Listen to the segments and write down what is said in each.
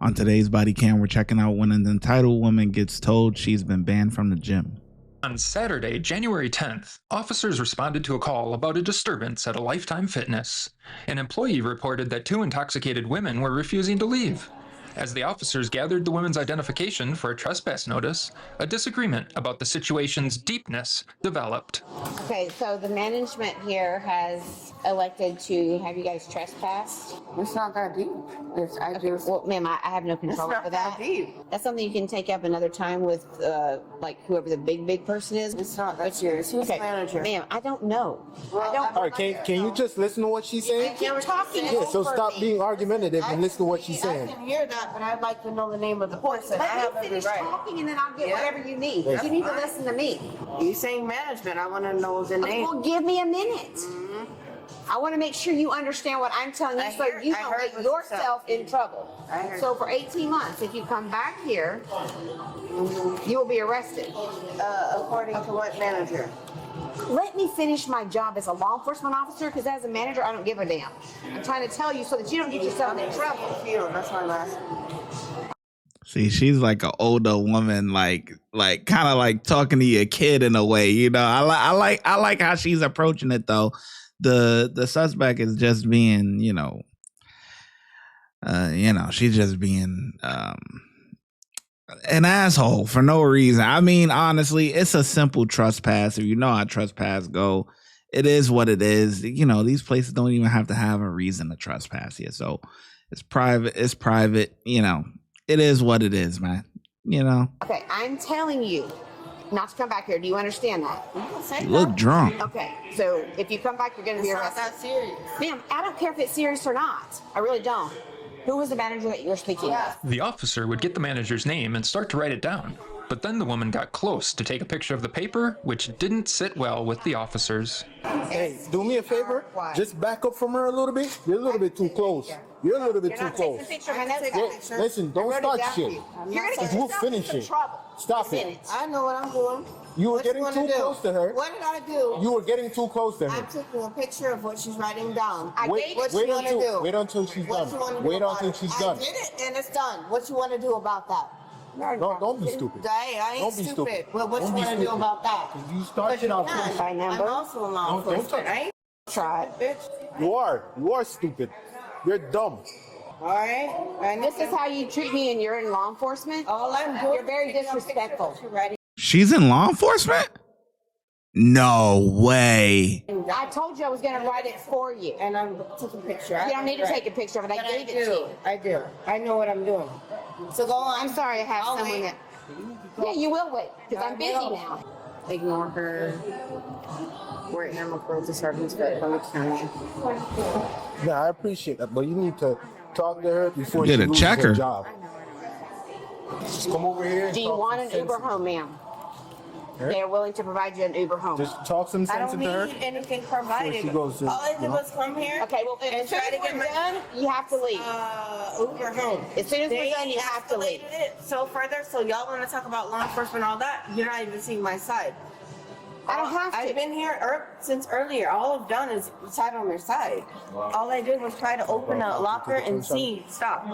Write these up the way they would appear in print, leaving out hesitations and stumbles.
On today's body cam, we're checking out when an entitled woman gets told she's been banned from the gym. On Saturday, January 10th, officers responded to a call about a disturbance at a Lifetime Fitness. An employee reported that 2 intoxicated women were refusing to leave. As the officers gathered the women's identification for a trespass notice, a disagreement about the situation's deepness developed. Okay, so the management here has elected to have you guys trespass. It's not that deep. Well, ma'am, I have no control over that. Deep. That's something you can take up another time with, like, whoever the big person is. It's not that serious. Who's the manager? Ma'am, I don't know. Well, I don't. All right, can you just listen to what she's saying? Keep talking. Yeah, so over stop me. being argumentative and listen to what she's I saying. can hear that, but I'd like to know the name of the person. I have Let me every finish right. talking and then I'll get Yeah. whatever you need. That's You need to fine. listen to me. You saying management? I want to know the name. Well, give me a minute. I want to make sure you understand what I'm telling you, so you I don't heard get what you yourself in trouble. I heard. So for 18 months, if you come back here, you will be arrested. According to what manager? Let me finish my job as a law enforcement officer, because as a manager, I don't give a damn. I'm trying to tell you so that you don't get yourself in trouble. That's why I'm asking. See, she's like an older woman, like kind of like talking to your kid in a way, you know. I like how she's approaching it though. The suspect is just being, she's just being an asshole for no reason. I mean, honestly, it's a simple trespass. If you know how trespass go, it is what it is. You know, these places don't even have to have a reason to trespass here. So it's private. It's private. You know, it is what it is, man. You know. Okay, I'm telling you not to come back here. Do you understand that? You look drunk. Okay, so if you come back, you're going to be It's not arrested. that serious. Ma'am, I don't care if it's serious or not. I really don't. Who was the manager that you're speaking of? The officer would get the manager's name and start to write it down. But then the woman got close to take a picture of the paper, which didn't sit well with the officers. Hey, do me a favor. Just back up from her a little bit. You're a little bit too close. You're a little bit You're too not taking close. a picture of my notes. Yeah, listen, don't start shit. You're going to get We'll yourself finish in it. some trouble. Stop it. Minutes. I know what I'm doing. You were What getting wanna too do? close to her. What did I do? You were getting too close to her. I'm taking a picture of what she's writing down. I Wait, gave What wait you want to until do? wait until she's What done. you want to do Wait about until it? she's done. I did it and it's done. What you want to do about that? Don't be stupid. I ain't Don't be stupid. stupid. Well, what Don't you be want to do stupid. about that? You started out. None. By number? I'm also a law Don't enforcement. touch I ain't Try it. bitch. You are stupid. You're dumb. All right. And This is how you treat me and you're in law enforcement? all I'm doing. You're very is taking a picture of disrespectful. what you're writing. She's in law enforcement? No way. I told you I was going to write it for you. And I'm taking a picture. You don't need to take a picture of it. I But gave it to you. I do. I know what I'm doing. So go on. I'm sorry I have I'll someone wait. that... Yeah, you will wait, because I'm busy now. Ignore her. We're animal cruelty sergeants for Plymouth County. Yeah, I appreciate that, but you need to talk to her before Yeah, she to loses check her her. job. Just come over here. and Do you talk want some an sense Uber to- home, ma'am? Huh? They are willing to provide you an Uber home. Just talk some I sense don't into her. need anything provided. she goes to, All I did you know. was come here. Okay, well, and as soon try as to get we're my done, you have to leave. Uber home. As soon as we're They done, you have to leave. escalated it so further. So y'all want to talk about law enforcement, all that? You're not even seeing my side. I don't have to. I've been here since earlier. All I've done is side on their side. All I did was try to open a locker and see, stop.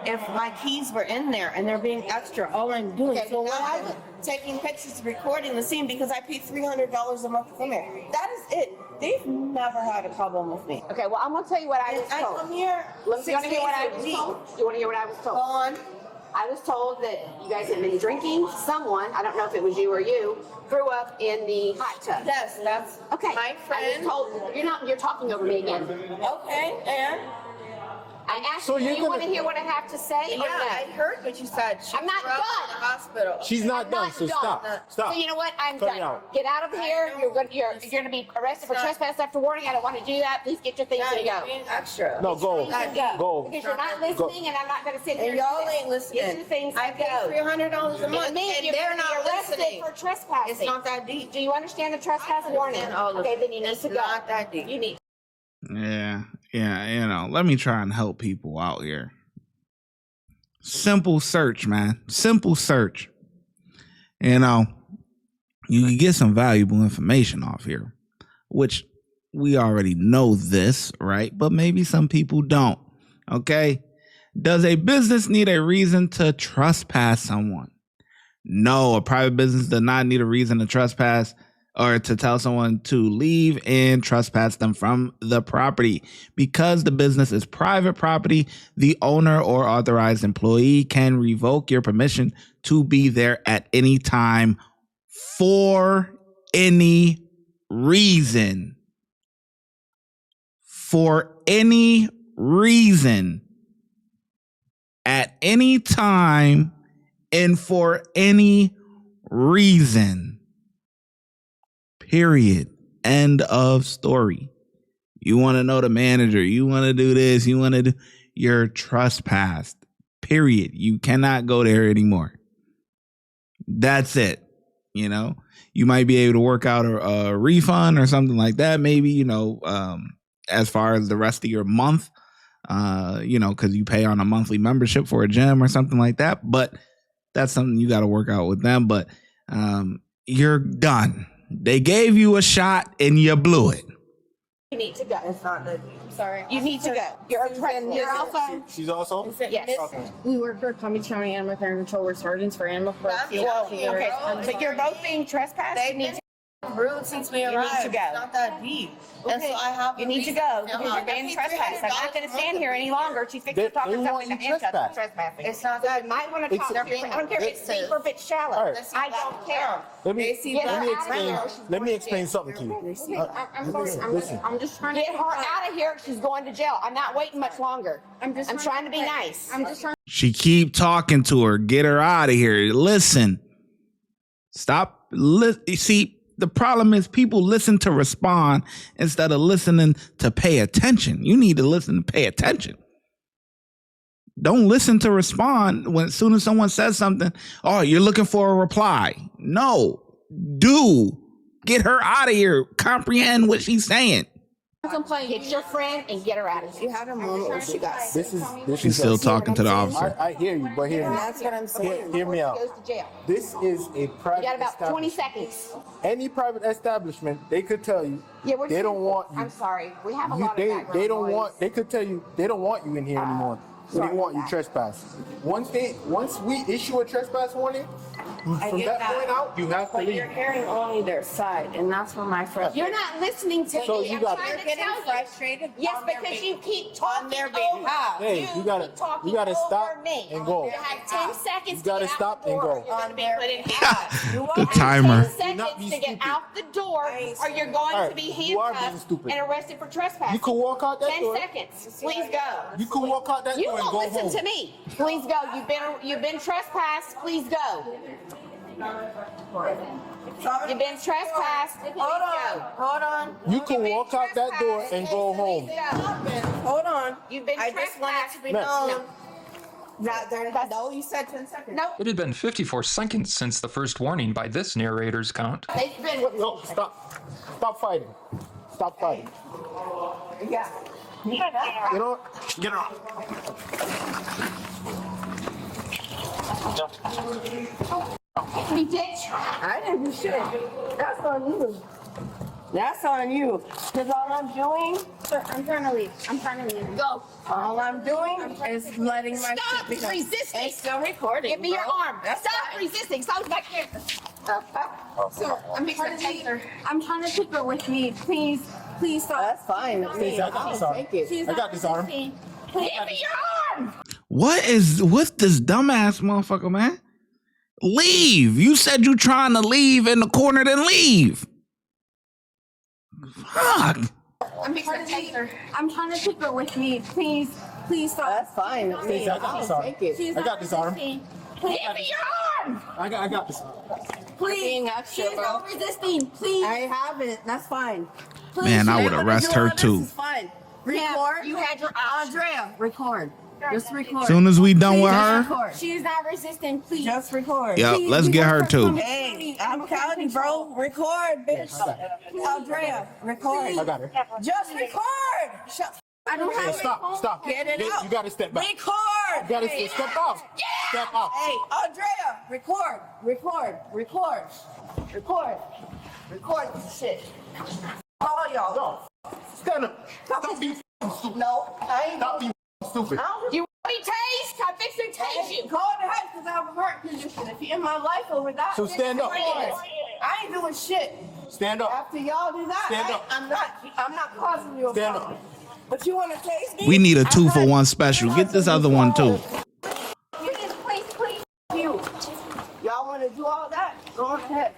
If my keys were in there and they're being extra, all I'm doing. Okay, So well, now what I'm I- taking pictures, recording the scene because I paid $300 a month to come here. That is it. They've never had a problem with me. Okay, well, I'm going to tell you what I was I come told. here. You want to hear what I was 6 days a told? week. Do you want to hear what I was Go told? on. I was told that you guys had been drinking. Someone, I don't know if it was you or you, threw up in the hot tub. Yes, that's Okay. my I friend. was told, you're talking over me again. Okay, and I asked So you, you're do you want to gonna- hear what I have to say? yeah, or no? I heard what you said. She I'm not threw up done. in the hospital. She's not I'm done, not so done. stop. Stop. So you know what? I'm Cut it done. out. Get out of here. You're going to be arrested for It's not- trespass after warning. I don't want to do that. Please get your things Yeah, and you're go. being extra. No, go. You can go. Go. Because you're not listening, and I'm not going to sit here. And y'all do ain't this. listening. Get your things I and pay go. $300 a month, And me, and you're they're gonna not be arrested listening. for trespassing. It's not that deep. Do you understand the trespass warning? understand all of Okay, it. then you need It's to go. not that deep. You need. Yeah, you know, let me try and help people out here. Simple search, man. Simple search. You know, you can get some valuable information off here, which we already know this, right? But maybe some people don't. Okay. Does a business need a reason to trespass someone? No, a private business does not need a reason to trespass or to tell someone to leave and trespass them from the property. Because the business is private property, the owner or authorized employee can revoke your permission to be there at any time for any reason. For any reason. At any time and for any reason. Period. End of story. You want to know the manager. You want to do this. You want to do. You're trespassed. Period. You cannot go there anymore. That's it. You know, you might be able to work out a refund or something like that. Maybe, you know, as far as the rest of your month. You know, because you pay on a monthly membership for a gym or something like that. But that's something you got to work out with them. But you're done. They gave you a shot and you blew it. You need to go. It's not the. Sorry. You need to go. You're also. She's also? Yes. Okay. We work for Palm Beach County Animal Care and Control. We're sergeants for animal cruelty. Well, okay, but you're both being trespassed. They've been rude since we arrived. need to go. It's not that deep. And so I have. You need to go because you're being trespassed. I'm not going to stand here any longer. She fixed to talk They to want something to you handcuff trespassed. trespassing. It's not So that. you might want to talk. I don't care if it's deep or if it's shallow. All right. I don't care. Let me Get her explain. out of Let me explain something to you. I'm sorry. Listen. I'm just trying to Get her out of here. She's going to jail. I'm not waiting much longer. I'm trying to be nice. I'm just trying. She keep talking to her. Get her out of here. Listen. Stop. You see, the problem is people listen to respond instead of listening to pay attention. You need to listen to pay attention. Don't listen to respond when as soon as someone says something. Oh, you're looking for a reply. No. Do. Get her out of here. Comprehend what she's saying. Get your friend and get her out of here. You had a moment where she got sick. She's still talking to the officer. I hear you, but hear And me. that's what I'm saying. Hear me out. Goes to jail. This is a You private got about 20 establishment. seconds. Any private establishment, they could tell you they don't want you. I'm sorry. We have a You- lot of background they don't noise. want. They could tell you they don't want you in here anymore. They want you trespass. Once we issue a trespass warning, from get that that. point out, you have to But leave. you're hearing only their side, and that's where my frustration. You're not listening to So me. you I'm got- trying You're to getting tell you. frustrated. Yes, on their because you keep on talking their over behalf. Hey, you gotta stop me. and go. You have 10 seconds You gotta to get stop out the and door. go. You're going to be put in The handcuffs. timer. 10 not seconds be to get stupid. out the door, or you're going Alright, to be you are being handcuffed stupid. and arrested for trespassing. You can walk out that 10 door. seconds. Please go. You can walk out that You door and won't go listen home. to me. Please go. You've been trespassed. Please go. You've been trespassed. Please Hold go. on, hold on. You can walk out that door and go home. Please go. Hold on. You've been I just wanted to be trespassed. known that there. No, you said 10 seconds. No, It had been 54 seconds since the first warning by this narrator's count. they've been with No, stop. Stop fighting. Stop fighting. Yeah. You know what? Get her off. You bitch. I didn't do shit. That's on you. That's on you. Because all I'm doing, Sir, I'm trying to leave. I'm trying to leave. Go. all I'm doing is letting my Stop shit become. resisting. It's still recording. Give me your bro. arm. That's Stop fine. resisting. Stop back there. Sir, I'm trying to take her. I'm trying to take her with me. Please, please stop. That's fine. Stacey, I got this arm. Take it. She's I not got this arm. resisting. Give me your arm. What is with this dumbass motherfucker, man? Leave. You said you trying to leave in the corner, then leave. Fuck. I'm trying to take her. I'm trying to take her with me. Please, please stop. That's fine. Stacey, I got this arm. Take it. She's I not got this arm. resisting. Give me your arm. I got this. Please. being extra, She's bro. not resisting. Please. I haven't. That's fine. Please. Man, I You would wanna arrest do her all this too. is fine. Yeah, Record. you had your option. Andrea, record. Just record. Soon as we done with Just her, record. She's not resisting. Please. Just record. yep, Please, let's we get work her for too. Palm Beach Hey, County I'm Animal Care telling you, and Control. bro. Record, bitch. Andrea, record. I got her. Just record. Shut. I don't Hey, have stop. Get it Hey, out. You gotta step back. Record. You gotta step out. Step out. Hey, Andrea, record. Record this shit. All y'all. No. Stand up. Stop being stupid. No, I ain't. Stop being stupid. You want me I'm fixing to tase you. Go ahead, because I have a heart condition. If you're in my life over that, So stand up. I ain't doing shit. Stand up. After y'all do that, Stand up. I'm not causing you a Stand problem. up. But you want to tase me? We need a 2-for-1 special. Get this other one too. Please. You. Y'all want to do all that? Go ahead.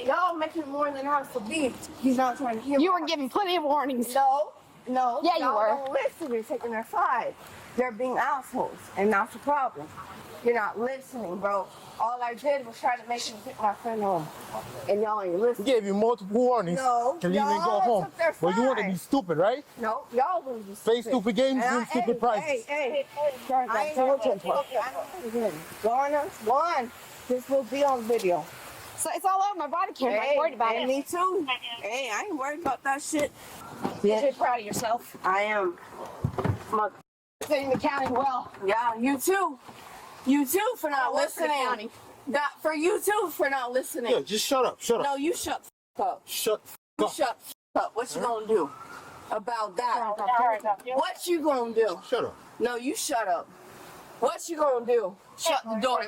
Y'all making more than I to be. He's not trying to hear. You were given plenty of warnings. No. Yeah, you y'all were. Don't listen. You're taking their side. They're being assholes, and that's the problem. You're not listening, bro. All I did was try to make him take my friend home, and y'all ain't We listening. gave you multiple warnings. No, to leave and go y'all home. took their But you want to side. be stupid, right? No, y'all gonna be Play stupid. stupid games, And win stupid prizes. Hey. Garner, one. This will be on video. So it's all over my body camera. I'm worried about it. Me too. Hey, I ain't worried about that shit. You're so proud of yourself. I am. Sitting the county well. Yeah, you too. You too for not work for the listening. county. Not for you too for not listening. Yeah, just shut up. Shut up. No, you shut the f up. Shut the You f up. shut the f up. What you gonna do about that? What you gonna do? Shut up. No, you shut up. What you gonna do? Shut the door.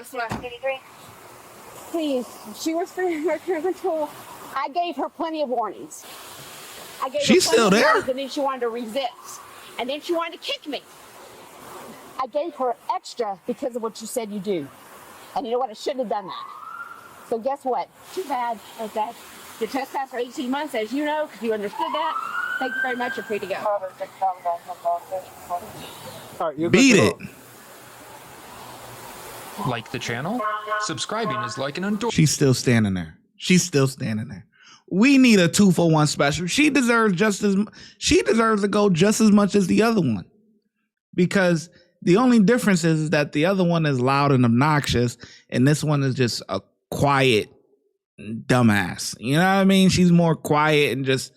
Please, she was under control. I gave her plenty of warnings. I gave She's her plenty still of there? warnings, and then she wanted to resist. And then she wanted to kick me. I gave her extra because of what you said you do. And you know what? I shouldn't have done that. So guess what? Too bad. Okay. You trespassed for 18 months, as you know, because you understood that. Thank you very much. You're free to go. All right, you're Beat good to it. go. Like the channel? Subscribing is like an endorsement. She's still standing there. She's still standing there. We need a 2-for-1 special. She deserves she deserves to go just as much as the other one. Because the only difference is that the other one is loud and obnoxious, and this one is just a quiet dumbass. You know what I mean? She's more quiet and just,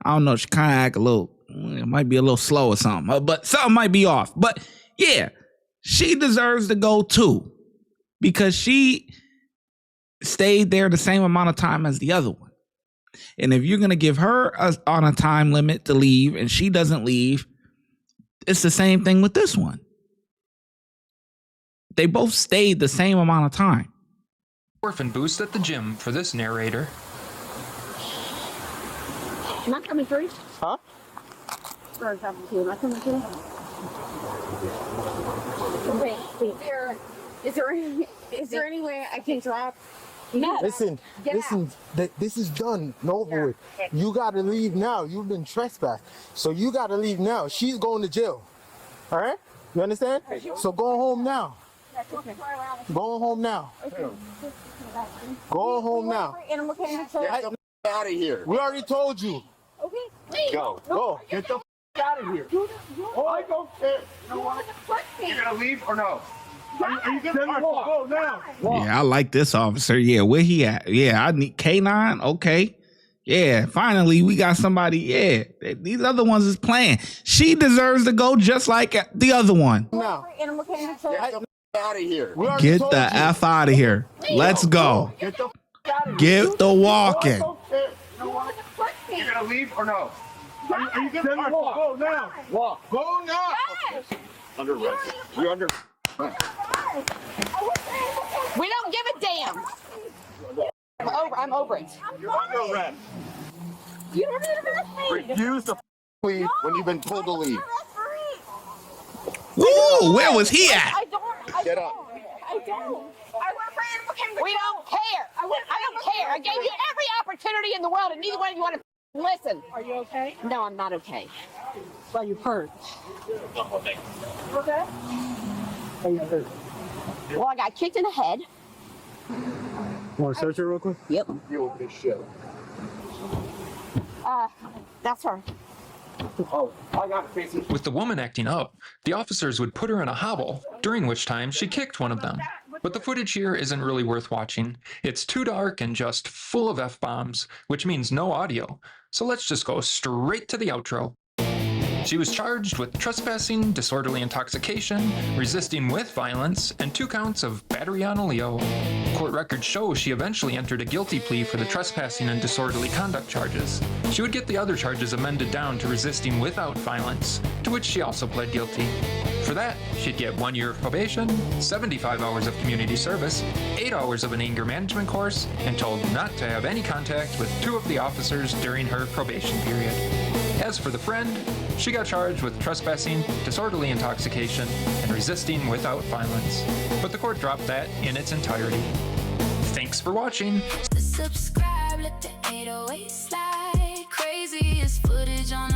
I don't know, she kind of act a little, it might be a little slow or something, but something might be off. But yeah, she deserves to go too, because she stayed there the same amount of time as the other one. And if you're going to give her on a time limit to leave and she doesn't leave, it's the same thing with this one. They both stayed the same amount of time. Orphan boost at the gym for this narrator. Am I coming through? Huh? Or is that you? Am I coming through? Wait. Is there any way I can drop? No. Listen, Get listen, this is done and over with. You gotta leave now. You've been trespassed. So you gotta leave now. She's going to jail. All right? You understand? So go home now. Go home now. Go home now. Animal control. Get the out of here. We already told you. Okay. Go. Get the out of here. Oh, I don't care. You're gonna leave or no? Are you gonna go now? Yeah, I like this officer. Yeah, where he at? Yeah, I need K9. Okay. Yeah, finally we got somebody. Yeah, these other ones is playing. She deserves to go just like the other one. Now. Animal control. Get the out of here. Get the F out of here. Let's go. Get the out of here. Get the walking. You're gonna leave or no? Are you gonna go now? Walk. Go now. Under arrest. You're under. We don't give a damn. I'm over it. You're under arrest. You don't need to arrest me. Refuse to leave when you've been told to leave. Woo, where was he at? I don't. Get up. I don't. I work for animal control. We don't care. I don't care. I gave you every opportunity in the world, and neither one of you want to listen. Are you okay? No, I'm not okay. Well, you hurt. Okay. Well, I got kicked in the head. Want to search it real quick? Yep. You open this shit. That's her. Oh, I got it, Casey. With the woman acting up, the officers would put her in a hobble, during which time she kicked one of them. But the footage here isn't really worth watching. It's too dark and just full of F-bombs, which means no audio. So let's just go straight to the outro. She was charged with trespassing, disorderly intoxication, resisting with violence, and 2 counts of battery on a Leo. Court records show she eventually entered a guilty plea for the trespassing and disorderly conduct charges. She would get the other charges amended down to resisting without violence, to which she also pled guilty. For that, she'd get 1 year of probation, 75 hours of community service, 8 hours of an anger management course, and told not to have any contact with 2 of the officers during her probation period. As for the friend, she got charged with trespassing, disorderly intoxication, and resisting without violence. But the court dropped that in its entirety. Thanks for watching. Subscribe, let the 808 slide. Crazy as footage on